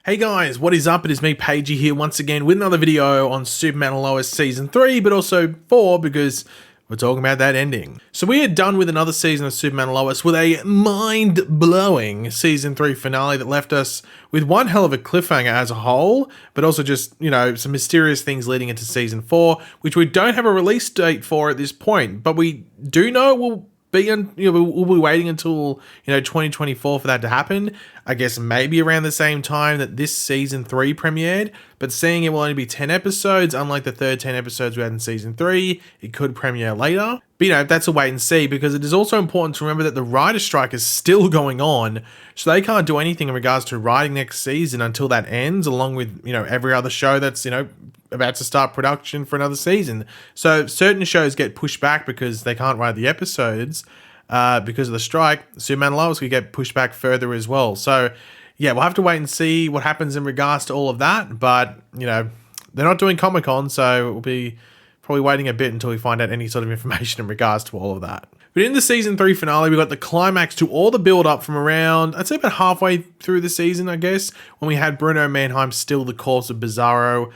Hey guys, what is up? It is me, Pagey, here once again with another video on Superman and Lois Season 3, but also 4 because we're talking about that ending. So we are done with another season of Superman and Lois with a mind-blowing Season 3 finale that left us with one hell of a cliffhanger as a whole, but also just, some mysterious things leading into Season 4, which we don't have a release date for at this point, but we do know it will we'll be waiting until 2024 for that to happen. I guess maybe around the same time that this season 3 premiered, but seeing it will only be 10 episodes, unlike the third 10 episodes we had in season 3, it could premiere later. But that's a wait and see, because it is also important to remember that the writer's strike is still going on, so they can't do anything in regards to writing next season until that ends, along with every other show that's about to start production for another season. So certain shows get pushed back because they can't write the episodes because of the strike. Superman and Lois could get pushed back further as well. So yeah, we'll have to wait and see what happens in regards to all of that. But they're not doing Comic-Con, so we'll be probably waiting a bit until we find out any sort of information in regards to all of that. But in the season 3 finale, we got the climax to all the build up from around, I'd say about halfway through the season, I guess, when we had Bruno Mannheim steal the corpse of Bizarro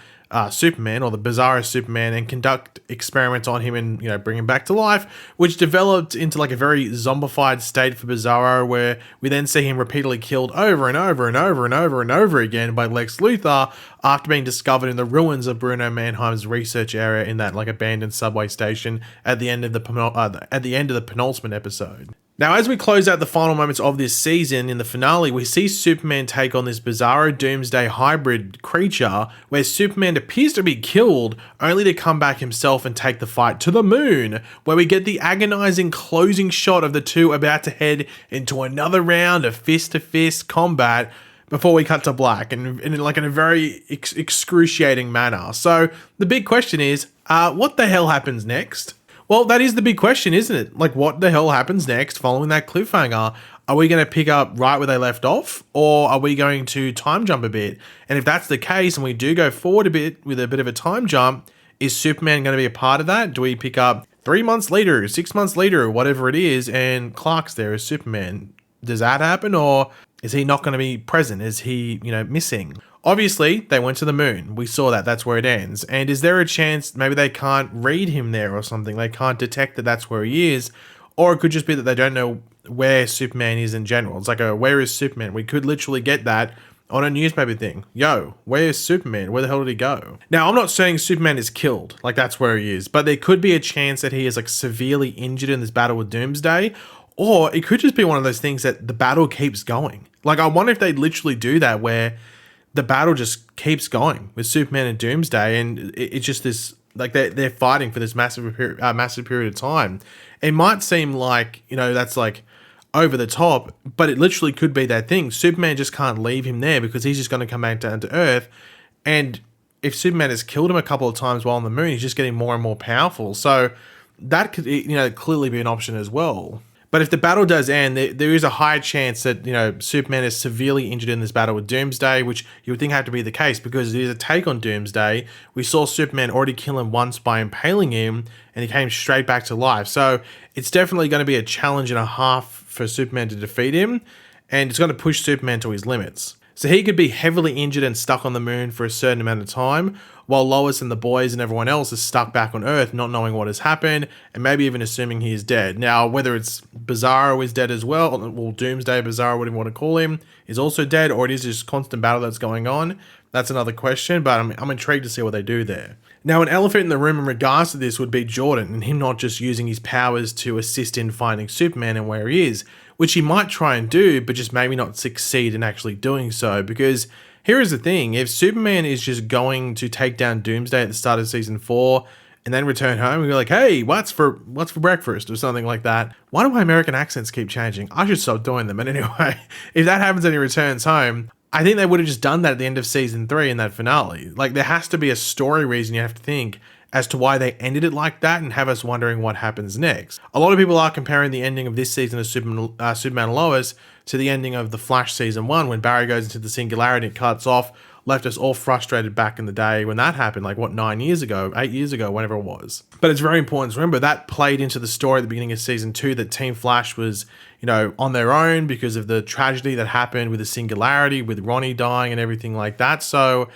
Superman, or the Bizarro Superman, and conduct experiments on him and bring him back to life, which developed into like a very zombified state for Bizarro, where we then see him repeatedly killed over and over and over and over and over again by Lex Luthor after being discovered in the ruins of Bruno Mannheim's research area in that like abandoned subway station at the end of the penultimate episode. Now, as we close out the final moments of this season, in the finale, we see Superman take on this Bizarro Doomsday hybrid creature, where Superman appears to be killed, only to come back himself and take the fight to the moon, where we get the agonizing closing shot of the two about to head into another round of fist-to-fist combat, before we cut to black, and in a very excruciating manner. So, the big question is, what the hell happens next? Well, that is the big question, isn't it? Like, what the hell happens next following that cliffhanger? Are we going to pick up right where they left off, or are we going to time jump a bit? And if that's the case, and we do go forward a bit with a bit of a time jump, is Superman going to be a part of that? Do we pick up 3 months later, 6 months later, or whatever it is, and Clark's there as Superman? Does that happen, or is he not going to be present? Is he, missing? Obviously, they went to the moon. We saw that. That's where it ends. And is there a chance maybe they can't read him there or something? They can't detect that that's where he is. Or it could just be that they don't know where Superman is in general. It's like where is Superman? We could literally get that on a newspaper thing. Yo, where's Superman? Where the hell did he go? Now, I'm not saying Superman is killed. Like, that's where he is. But there could be a chance that he is like severely injured in this battle with Doomsday. Or it could just be one of those things that the battle keeps going. Like, I wonder if they'd literally do that, where the battle just keeps going with Superman and Doomsday, and it's just this, like, they're fighting for this massive period of time. It might seem like, that's like over the top, but it literally could be that thing. Superman just can't leave him there because he's just going to come back down to Earth, and if Superman has killed him a couple of times while on the moon, he's just getting more and more powerful. So that could, clearly be an option as well. But if the battle does end, there is a high chance that, Superman is severely injured in this battle with Doomsday, which you would think had to be the case because it is a take on Doomsday. We saw Superman already kill him once by impaling him, and he came straight back to life. So it's definitely going to be a challenge and a half for Superman to defeat him, and it's going to push Superman to his limits. So he could be heavily injured and stuck on the moon for a certain amount of time, while Lois and the boys and everyone else is stuck back on Earth, not knowing what has happened, and maybe even assuming he is dead. Now, whether it's Bizarro is dead as well, or Doomsday, Bizarro, whatever you want to call him, is also dead, or it is just constant battle that's going on, that's another question, but I'm intrigued to see what they do there. Now, an elephant in the room in regards to this would be Jordan, and him not just using his powers to assist in finding Superman and where he is, which he might try and do, but just maybe not succeed in actually doing so, because here is the thing, if Superman is just going to take down Doomsday at the start of season 4 and then return home and be like, hey, what's for breakfast or something like that, why do my American accents keep changing? I should stop doing them. But anyway, if that happens and he returns home, I think they would have just done that at the end of season 3 in that finale. Like, there has to be a story reason you have to think as to why they ended it like that and have us wondering what happens next. A lot of people are comparing the ending of this season of Superman and Lois to the ending of The Flash season 1 when Barry goes into the singularity and cuts off left us all frustrated back in the day when that happened, like what, 9 years ago, 8 years ago, whenever it was. But it's very important to remember that played into the story at the beginning of season 2, that Team Flash was, on their own because of the tragedy that happened with the Singularity, with Ronnie dying and everything like that. So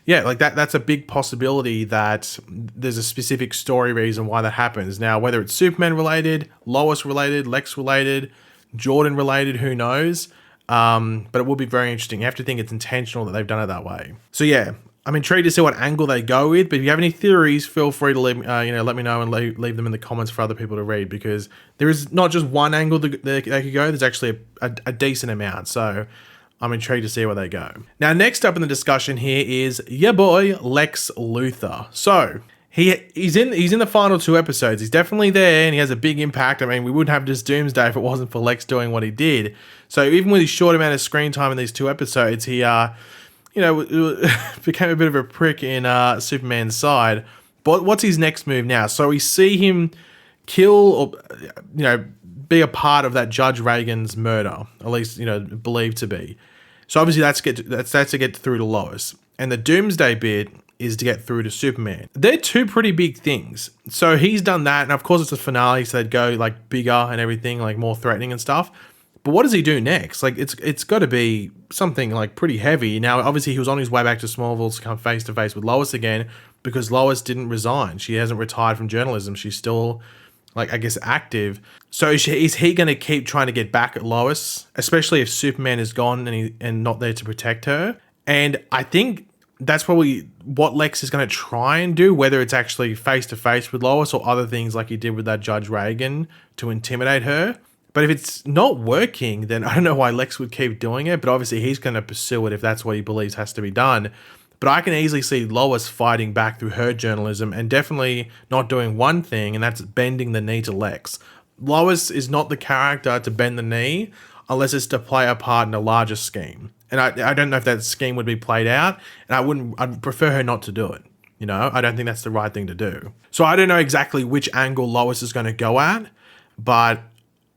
yeah, like that's a big possibility that there's a specific story reason why that happens. Now, whether it's Superman related, Lois related, Lex related, Jordan related, who knows? But it will be very interesting. You have to think it's intentional that they've done it that way. So yeah, I'm intrigued to see what angle they go with. But if you have any theories, feel free to let me know and leave them in the comments for other people to read, because there is not just one angle that they could go. There's actually a decent amount. So I'm intrigued to see where they go. Now, next up in the discussion here is your boy Lex Luthor. So he's in the final 2 episodes. He's definitely there, and he has a big impact. I mean, we wouldn't have just Doomsday if it wasn't for Lex doing what he did. So even with his short amount of screen time in these 2 episodes, he became a bit of a prick in Superman's side. But what's his next move now? So we see him kill or be a part of that Judge Reagan's murder, at least believed to be. So obviously that's to get through to Lois, and the Doomsday bit is to get through to Superman. They're 2 pretty big things. So he's done that, and of course it's a finale, so they'd go like bigger and everything, like more threatening and stuff. But what does he do next? Like it's got to be something like pretty heavy. Now, obviously he was on his way back to Smallville to come face to face with Lois again, because Lois didn't resign. She hasn't retired from journalism. She's still, like, I guess, active. So is he going to keep trying to get back at Lois, especially if Superman is gone and not there to protect her? And I think that's probably what Lex is going to try and do, whether it's actually face to face with Lois or other things like he did with that Judge Reagan to intimidate her. But if it's not working, then I don't know why Lex would keep doing it. But obviously he's going to pursue it if that's what he believes has to be done. But I can easily see Lois fighting back through her journalism and definitely not doing one thing, and that's bending the knee to Lex. Lois is not the character to bend the knee unless it's to play a part in a larger scheme. And I don't know if that scheme would be played out, and I'd prefer her not to do it. I don't think that's the right thing to do. So I don't know exactly which angle Lois is going to go at, but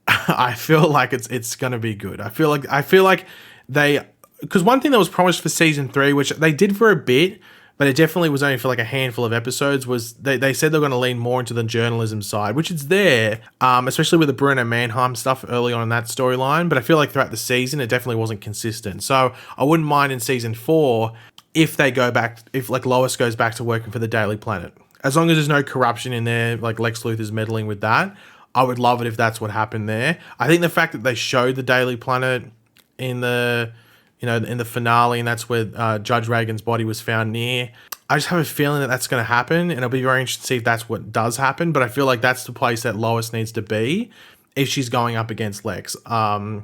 I feel like it's going to be good. I feel like they, because one thing that was promised for season 3, which they did for a bit, but it definitely was only for like a handful of episodes, was they said they're going to lean more into the journalism side, which is there, especially with the Bruno Mannheim stuff early on in that storyline. But I feel like throughout the season, it definitely wasn't consistent. So I wouldn't mind in season 4 if they go back, if like Lois goes back to working for the Daily Planet, as long as there's no corruption in there, like Lex Luthor's meddling with that. I would love it if that's what happened there. I think the fact that they showed the Daily Planet in the in the finale, and that's where Judge Reagan's body was found near. I just have a feeling that that's going to happen, and it'll be very interesting to see if that's what does happen. But I feel like that's the place that Lois needs to be if she's going up against Lex. I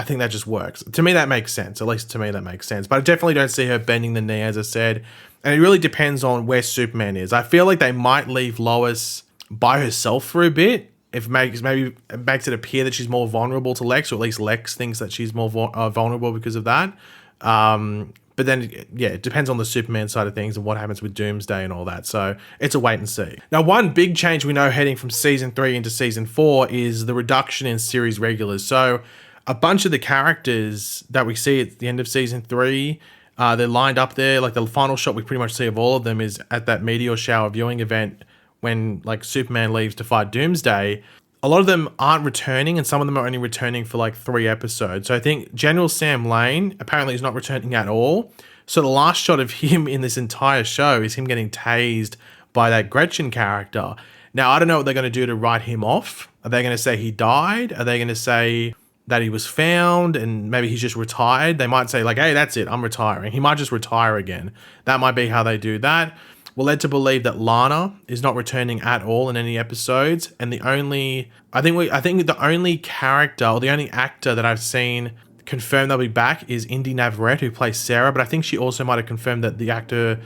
think that just works. To me, that makes sense. At least to me, that makes sense. But I definitely don't see her bending the knee, as I said. And it really depends on where Superman is. I feel like they might leave Lois by herself for a bit. If maybe it makes it appear that she's more vulnerable to Lex, or at least Lex thinks that she's more vulnerable because of that. But then, yeah, it depends on the Superman side of things and what happens with Doomsday and all that. So it's a wait and see. Now, one big change we know heading from season 3 into season 4 is the reduction in series regulars. So a bunch of the characters that we see at the end of season 3, they're lined up there. Like the final shot we pretty much see of all of them is at that meteor shower viewing event when like Superman leaves to fight Doomsday. A lot of them aren't returning, and some of them are only returning for like 3 episodes. So I think General Sam Lane apparently is not returning at all. So the last shot of him in this entire show is him getting tased by that Gretchen character. Now, I don't know what they're going to do to write him off. Are they going to say he died? Are they going to say that he was found and maybe he's just retired? They might say like, hey, that's it, I'm retiring. He might just retire again. That might be how they do that. We're led to believe that Lana is not returning at all in any episodes, and I think the only character or the only actor that I've seen confirmed they'll be back is Indy Navarrete, who plays Sarah, but I think she also might have confirmed that the actor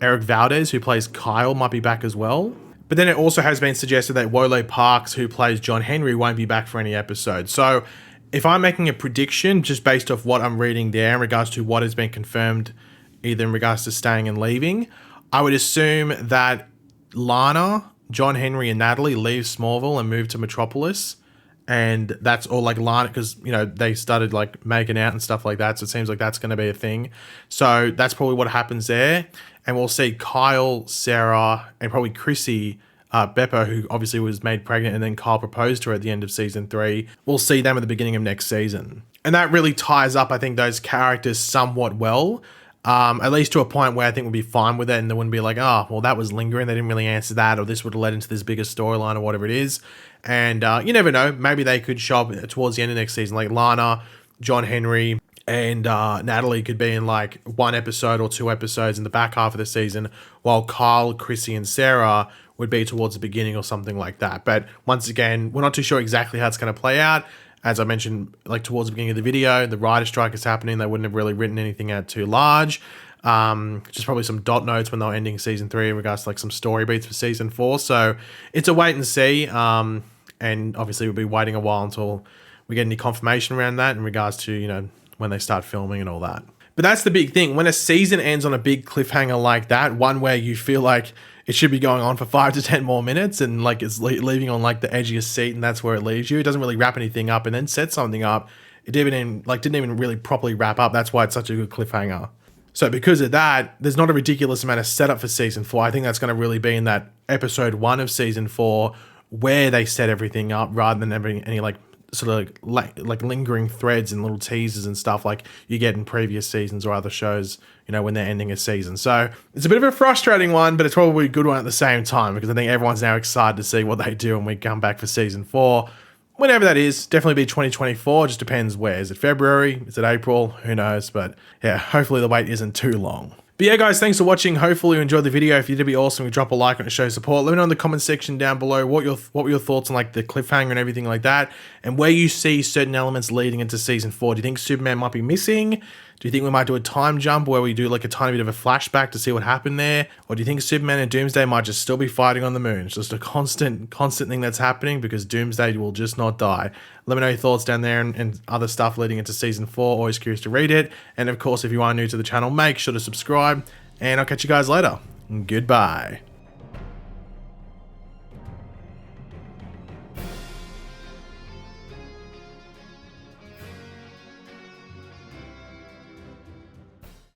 Eric Valdez, who plays Kyle, might be back as well. But then it also has been suggested that Wolo Parks, who plays John Henry, won't be back for any episode. So if I'm making a prediction just based off what I'm reading there in regards to what has been confirmed, either in regards to staying and leaving, I would assume that Lana, John Henry, and Natalie leave Smallville and move to Metropolis, and that's all like Lana, because you know they started like making out and stuff like that, so it seems like that's going to be a thing. So that's probably what happens there, and we'll see Kyle, Sarah, and probably Chrissy, Beppo, who obviously was made pregnant, and then Kyle proposed to her at the end of season 3. We'll see them at the beginning of next season, and that really ties up, I think, those characters somewhat well. At least to a point where I think we'll be fine with it, and they wouldn't be like, oh, well, that was lingering, they didn't really answer that, or this would have led into this bigger storyline or whatever it is. And you never know, maybe they could show up towards the end of next season, like Lana, John Henry, and Natalie could be in like 1 episode or 2 episodes in the back half of the season, while Kyle, Chrissy, and Sarah would be towards the beginning or something like that. But once again, we're not too sure exactly how it's going to play out. As I mentioned, like towards the beginning of the video, the writer strike is happening. They wouldn't have really written anything out too large. Just probably some dot notes when they were ending season 3 in regards to like some story beats for season 4. So it's a wait and see. And obviously we'll be waiting a while until we get any confirmation around that in regards to, you know, when they start filming and all that. But that's the big thing. When a season ends on a big cliffhanger like that, one where you feel like it should be going on for 5 to 10 more minutes, and like it's leaving on like the edge of your seat, and that's where it leaves you. It doesn't really wrap anything up and then set something up. It didn't even really properly wrap up. That's why it's such a good cliffhanger. So because of that, there's not a ridiculous amount of setup for season 4. I think that's going to really be in that episode 1 of season 4 where they set everything up, rather than having any like sort of like lingering threads and little teasers and stuff like you get in previous seasons or other shows, you know, when they're ending a season. So it's a bit of a frustrating one, but it's probably a good one at the same time, because I think everyone's now excited to see what they do when we come back for season 4. Whenever that is, definitely be 2024. Just depends where. Is it February? Is it April? Who knows? But yeah, hopefully the wait isn't too long. But yeah, guys, thanks for watching. Hopefully you enjoyed the video. If you did, be awesome. You drop a like on it to show support. Let me know in the comment section down below what were your thoughts on like the cliffhanger and everything like that, and where you see certain elements leading into season 4. Do you think Superman might be missing? Do you think we might do a time jump where we do like a tiny bit of a flashback to see what happened there? Or do you think Superman and Doomsday might just still be fighting on the moon? It's just a constant thing that's happening, because Doomsday will just not die. Let me know your thoughts down there, and other stuff leading into season 4. Always curious to read it. And of course, if you are new to the channel, make sure to subscribe, and I'll catch you guys later. Goodbye.